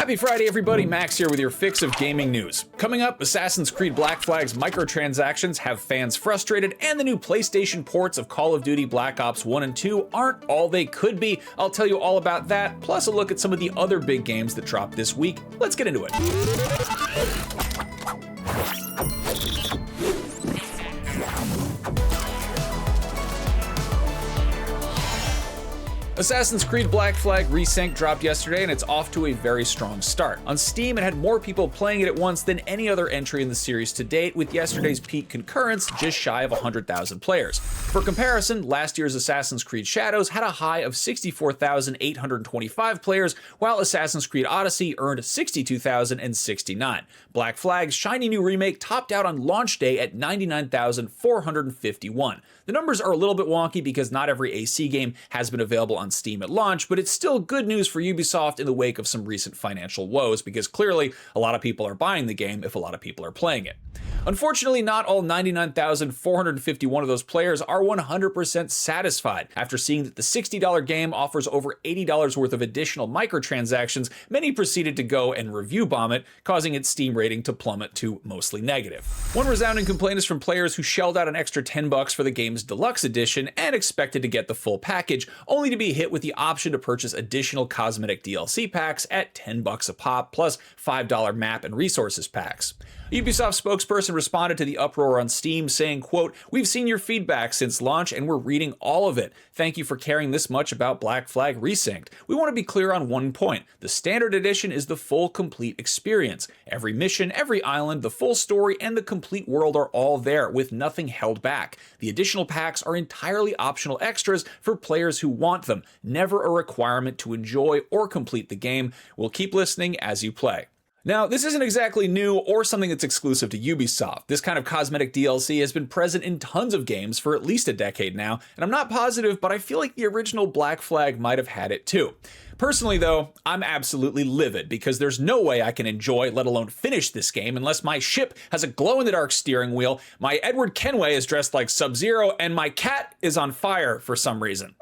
Happy Friday, everybody. Max here with your fix of gaming news. Coming up, Assassin's Creed Black Flag's microtransactions have fans frustrated, and the new PlayStation ports of Call of Duty Black Ops 1 and 2 aren't all they could be. I'll tell you all about that, plus a look at some of the other big games that dropped this week. Let's get into it. Assassin's Creed Black Flag Resynced dropped yesterday, and it's off to a very strong start. On Steam, it had more people playing it at once than any other entry in the series to date, with yesterday's peak concurrence just shy of 100,000 players. For comparison, last year's Assassin's Creed Shadows had a high of 64,825 players, while Assassin's Creed Odyssey earned 62,069. Black Flag's shiny new remake topped out on launch day at 99,451. The numbers are a little bit wonky because not every AC game has been available on Steam at launch, but it's still good news for Ubisoft in the wake of some recent financial woes, because clearly a lot of people are buying the game if a lot of people are playing it. Unfortunately, not all 99,451 of those players are 100% satisfied. After seeing that the $60 game offers over $80 worth of additional microtransactions, many proceeded to go and review bomb it, causing its Steam rating to plummet to mostly negative. One resounding complaint is from players who shelled out an extra $10 for the game's Deluxe edition and expected to get the full package, only to be hit with the option to purchase additional cosmetic DLC packs at $10 a pop, plus $5 map and resources packs. Ubisoft spokesperson responded to the uproar on Steam saying, quote, "We've seen your feedback since launch and we're reading all of it. Thank you for caring this much about Black Flag Resynced. We want to be clear on one point. The standard edition is the full complete experience. Every mission, every island, the full story, and the complete world are all there with nothing held back. The additional packs are entirely optional extras for players who want them, never a requirement to enjoy or complete the game. We'll keep listening as you play." Now, this isn't exactly new or something that's exclusive to Ubisoft. This kind of cosmetic DLC has been present in tons of games for at least a decade now, and I'm not positive, but I feel like the original Black Flag might have had it too. Personally, though, I'm absolutely livid because there's no way I can enjoy, let alone finish this game, unless my ship has a glow-in-the-dark steering wheel, my Edward Kenway is dressed like Sub-Zero, and my cat is on fire for some reason.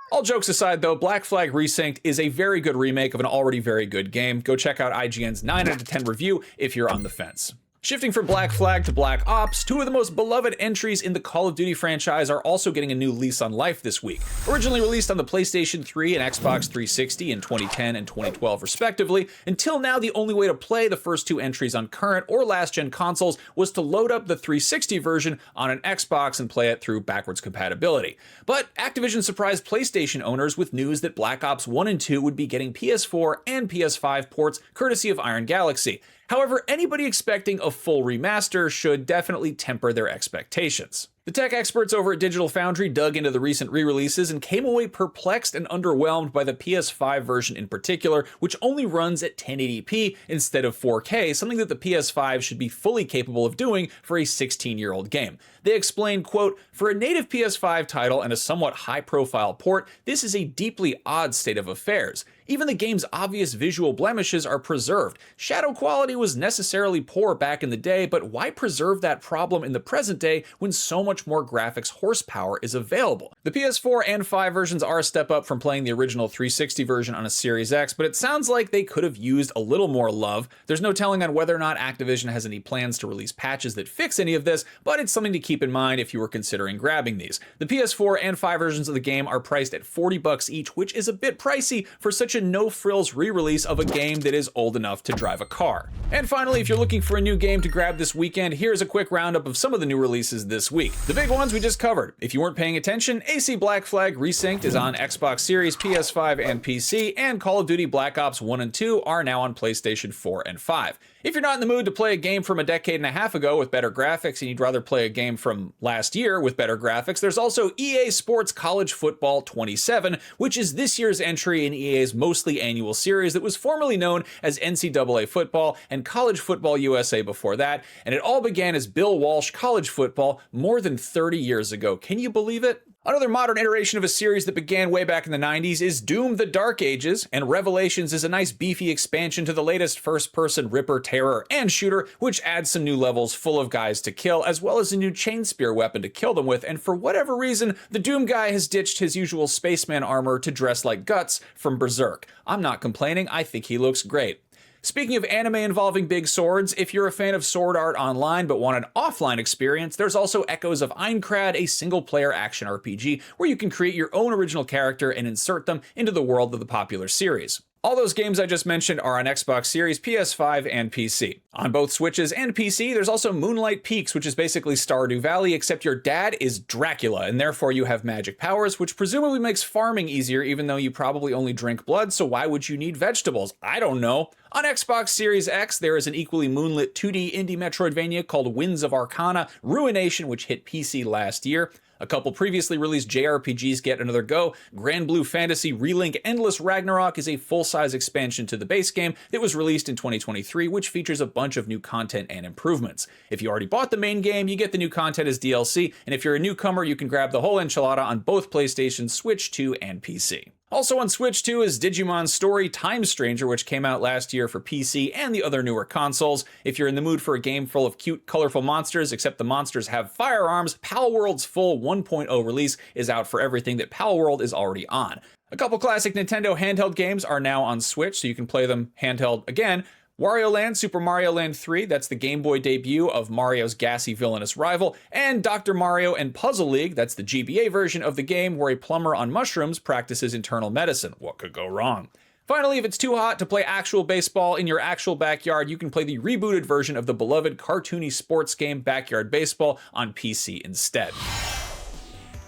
All jokes aside, though, Black Flag Resynced is a very good remake of an already very good game. Go check out IGN's 9 out of 10 review if you're on the fence. Shifting from Black Flag to Black Ops, two of the most beloved entries in the Call of Duty franchise are also getting a new lease on life this week. Originally released on the PlayStation 3 and Xbox 360 in 2010 and 2012 respectively, until now the only way to play the first two entries on current or last-gen consoles was to load up the 360 version on an Xbox and play it through backwards compatibility. But Activision surprised PlayStation owners with news that Black Ops 1 and 2 would be getting PS4 and PS5 ports courtesy of Iron Galaxy. However, anybody expecting a full remaster should definitely temper their expectations. The tech experts over at Digital Foundry dug into the recent re-releases and came away perplexed and underwhelmed by the PS5 version in particular, which only runs at 1080p instead of 4K, something that the PS5 should be fully capable of doing for a 16-year-old game. They explained, quote, "For a native PS5 title and a somewhat high-profile port, this is a deeply odd state of affairs. Even the game's obvious visual blemishes are preserved. Shadow quality was necessarily poor back in the day, but why preserve that problem in the present day when so much more graphics horsepower is available?" The PS4 and 5 versions are a step up from playing the original 360 version on a Series X, but it sounds like they could have used a little more love. There's no telling on whether or not Activision has any plans to release patches that fix any of this, but it's something to keep in mind if you were considering grabbing these. The PS4 and 5 versions of the game are priced at $40 each, which is a bit pricey for such a no-frills re-release of a game that is old enough to drive a car. And finally, if you're looking for a new game to grab this weekend, here's a quick roundup of some of the new releases this week. The big ones we just covered. If you weren't paying attention, AC Black Flag Resynced is on Xbox Series, PS5, and PC, and Call of Duty Black Ops 1 and 2 are now on PlayStation 4 and 5. If you're not in the mood to play a game from a decade and a half ago with better graphics and you'd rather play a game from last year with better graphics, there's also EA Sports College Football 27, which is this year's entry in EA's mostly annual series that was formerly known as NCAA Football and College Football USA before that, and it all began as Bill Walsh College Football more than 30 years ago. Can you believe it? Another modern iteration of a series that began way back in the 90s is Doom: The Dark Ages, and Revelations is a nice beefy expansion to the latest first-person Ripper, Terror, and Shooter, which adds some new levels full of guys to kill, as well as a new chain spear weapon to kill them with, and for whatever reason, the Doom guy has ditched his usual spaceman armor to dress like Guts from Berserk. I'm not complaining, I think he looks great. Speaking of anime involving big swords, if you're a fan of Sword Art Online but want an offline experience, there's also Echoes of Aincrad, a single-player action RPG where you can create your own original character and insert them into the world of the popular series. All those games I just mentioned are on Xbox Series, PS5, and PC. On both Switches and PC, there's also Moonlight Peaks, which is basically Stardew Valley, except your dad is Dracula, and therefore you have magic powers, which presumably makes farming easier, even though you probably only drink blood, so why would you need vegetables? I don't know. On Xbox Series X, there is an equally moonlit 2D indie Metroidvania called Winds of Arcana: Ruination, which hit PC last year. A couple previously released JRPGs get another go. Grand Blue Fantasy Relink Endless Ragnarok is a full-size expansion to the base game that was released in 2023, which features a bunch of new content and improvements. If you already bought the main game, you get the new content as DLC, and if you're a newcomer, you can grab the whole enchilada on both PlayStation, Switch 2, and PC. Also on Switch 2 is Digimon Story Time Stranger, which came out last year for PC and the other newer consoles. If you're in the mood for a game full of cute, colorful monsters, except the monsters have firearms, Palworld's full 1.0 release is out for everything that Palworld is already on. A couple classic Nintendo handheld games are now on Switch, so you can play them handheld again. Wario Land, Super Mario Land 3, that's the Game Boy debut of Mario's gassy villainous rival, and Dr. Mario and Puzzle League, that's the GBA version of the game where a plumber on mushrooms practices internal medicine. What could go wrong? Finally, if it's too hot to play actual baseball in your actual backyard, you can play the rebooted version of the beloved cartoony sports game Backyard Baseball on PC instead.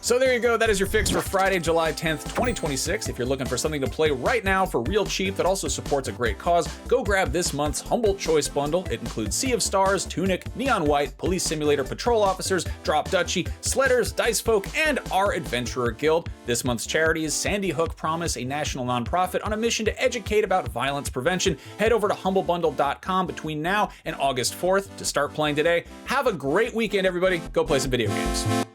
So there you go, that is your fix for Friday, July 10th, 2026. If you're looking for something to play right now for real cheap that also supports a great cause, go grab this month's Humboldt Choice Bundle. It includes Sea of Stars, Tunic, Neon White, Police Simulator, Patrol Officers, Drop Duchy, Sledders, Dice Folk, and our Adventurer Guild. This month's charity is Sandy Hook Promise, a national nonprofit on a mission to educate about violence prevention. Head over to humblebundle.com between now and August 4th to start playing today. Have a great weekend, everybody. Go play some video games.